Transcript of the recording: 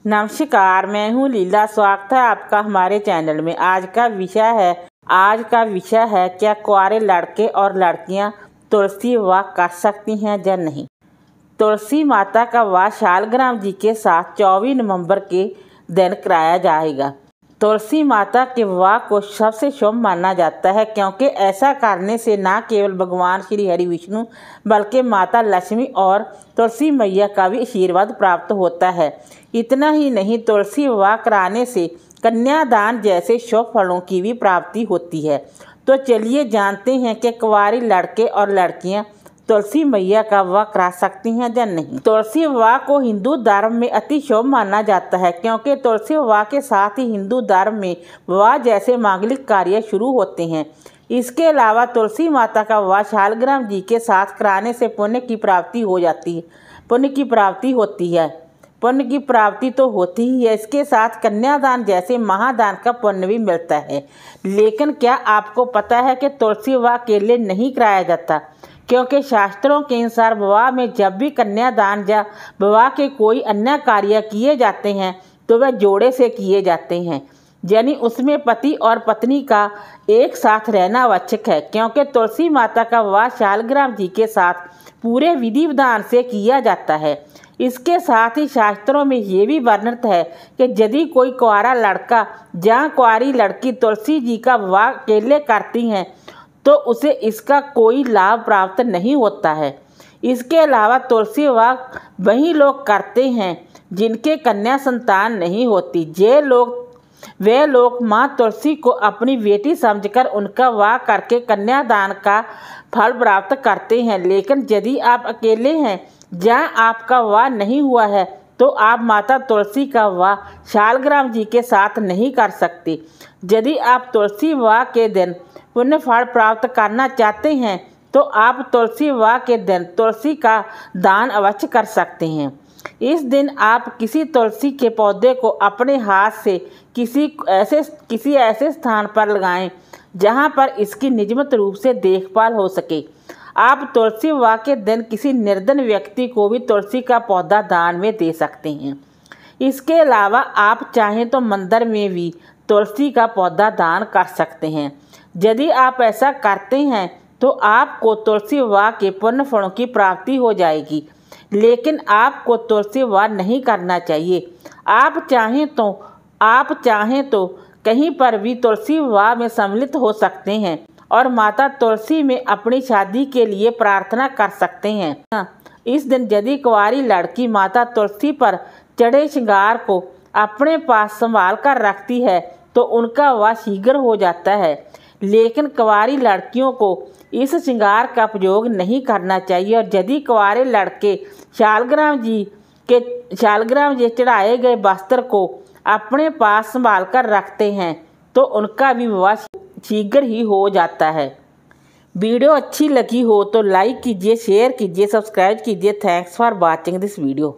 नमस्कार, मैं हूँ लीला। स्वागत है आपका हमारे चैनल में। आज का विषय है क्या कुंवारे लड़के और लड़कियाँ तुलसी विवाह कर सकती हैं या नहीं। तुलसी माता का विवाह शालग्राम जी के साथ 24 नवंबर के दिन कराया जाएगा। तुलसी माता के विवाह को सबसे शुभ माना जाता है क्योंकि ऐसा करने से न केवल भगवान श्री हरि विष्णु बल्कि माता लक्ष्मी और तुलसी मैया का भी आशीर्वाद प्राप्त होता है। इतना ही नहीं, तुलसी विवाह कराने से कन्यादान जैसे शुभ फलों की भी प्राप्ति होती है। तो चलिए जानते हैं कि कुंवारी लड़के और लड़कियां तुलसी मैया का विवाह करा सकती हैं या नहीं। तुलसी विवाह को हिंदू धर्म में अति शुभ माना जाता है क्योंकि तुलसी विवाह के साथ ही हिंदू धर्म में विवाह जैसे मांगलिक कार्य शुरू होते हैं। इसके अलावा तुलसी माता का विवाह शालग्राम जी के साथ कराने से पुण्य की प्राप्ति तो होती ही है। इसके साथ कन्यादान जैसे महादान का पुण्य भी मिलता है। लेकिन क्या आपको पता है कि तुलसी विवाह अकेले नहीं कराया जाता, क्योंकि शास्त्रों के अनुसार विवाह में जब भी कन्यादान या विवाह के कोई अन्य कार्य किए जाते हैं तो वह जोड़े से किए जाते हैं, यानी उसमें पति और पत्नी का एक साथ रहना आवश्यक है। क्योंकि तुलसी माता का विवाह शालग्राम जी के साथ पूरे विधि विधान से किया जाता है। इसके साथ ही शास्त्रों में ये भी वर्णित है कि यदि कोई कुंवारा लड़का या कुंवारी लड़की तुलसी जी का विवाह अकेले करती हैं तो उसे इसका कोई लाभ प्राप्त नहीं होता है। इसके अलावा तुलसी विवाह वही लोग करते हैं जिनके कन्या संतान नहीं होती। वे लोग माँ तुलसी को अपनी बेटी समझकर उनका विवाह करके कन्यादान का फल प्राप्त करते हैं। लेकिन यदि आप अकेले हैं या आपका विवाह नहीं हुआ है तो आप माता तुलसी का विवाह शालग्राम जी के साथ नहीं कर सकते। यदि आप तुलसी विवाह के दिन पुण्य फल प्राप्त करना चाहते हैं तो आप तुलसी विवाह के दिन तुलसी का दान अवश्य कर सकते हैं। इस दिन आप किसी तुलसी के पौधे को अपने हाथ से किसी ऐसे स्थान पर लगाएं जहां पर इसकी नियमित रूप से देखभाल हो सके। आप तुलसी विवाह के दिन किसी निर्धन व्यक्ति को भी तुलसी का पौधा दान में दे सकते हैं। इसके अलावा आप चाहें तो मंदिर में भी तुलसी का पौधा दान कर सकते हैं। यदि आप ऐसा करते हैं तो आपको तुलसी विवाह के पुण्य फलों की प्राप्ति हो जाएगी। लेकिन आपको तुलसी विवाह नहीं करना चाहिए। आप चाहें तो कहीं पर भी तुलसी विवाह में सम्मिलित हो सकते हैं और माता तुलसी में अपनी शादी के लिए प्रार्थना कर सकते हैं। इस दिन यदि कुंवारी लड़की माता तुलसी पर चढ़े श्रृंगार को अपने पास संभाल कर रखती है तो उनका विवाह शीघ्र हो जाता है। लेकिन कुंवारी लड़कियों को इस श्रृंगार का प्रयोग नहीं करना चाहिए। और यदि कुंवारे लड़के शालग्राम जी चढ़ाए गए वस्त्र को अपने पास संभाल कर रखते हैं तो उनका भी विवाह शीघ्र ही हो जाता है। वीडियो अच्छी लगी हो तो लाइक कीजिए, शेयर कीजिए, सब्सक्राइब कीजिए। Thanks for watching this video.